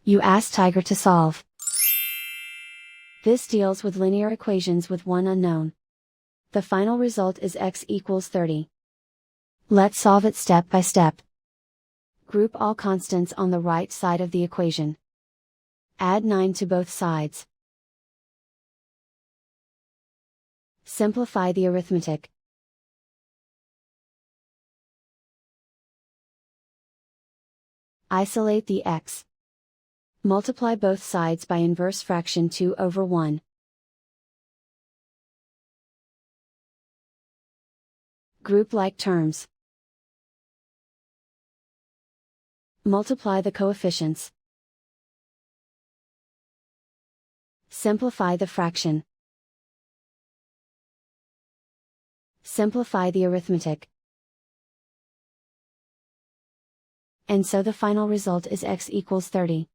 You ask Tiger to solve. This deals with linear equations with one unknown. The final result is x equals 30. Let's solve it step by step. Group all constants on the right side of the equation. Add 9 to both sides. Simplify the arithmetic. Isolate the x. Multiply both sides by inverse fraction 2/1. Group like terms. Multiply the coefficients. Simplify the fraction. Simplify the arithmetic. And so the final result is x equals 30.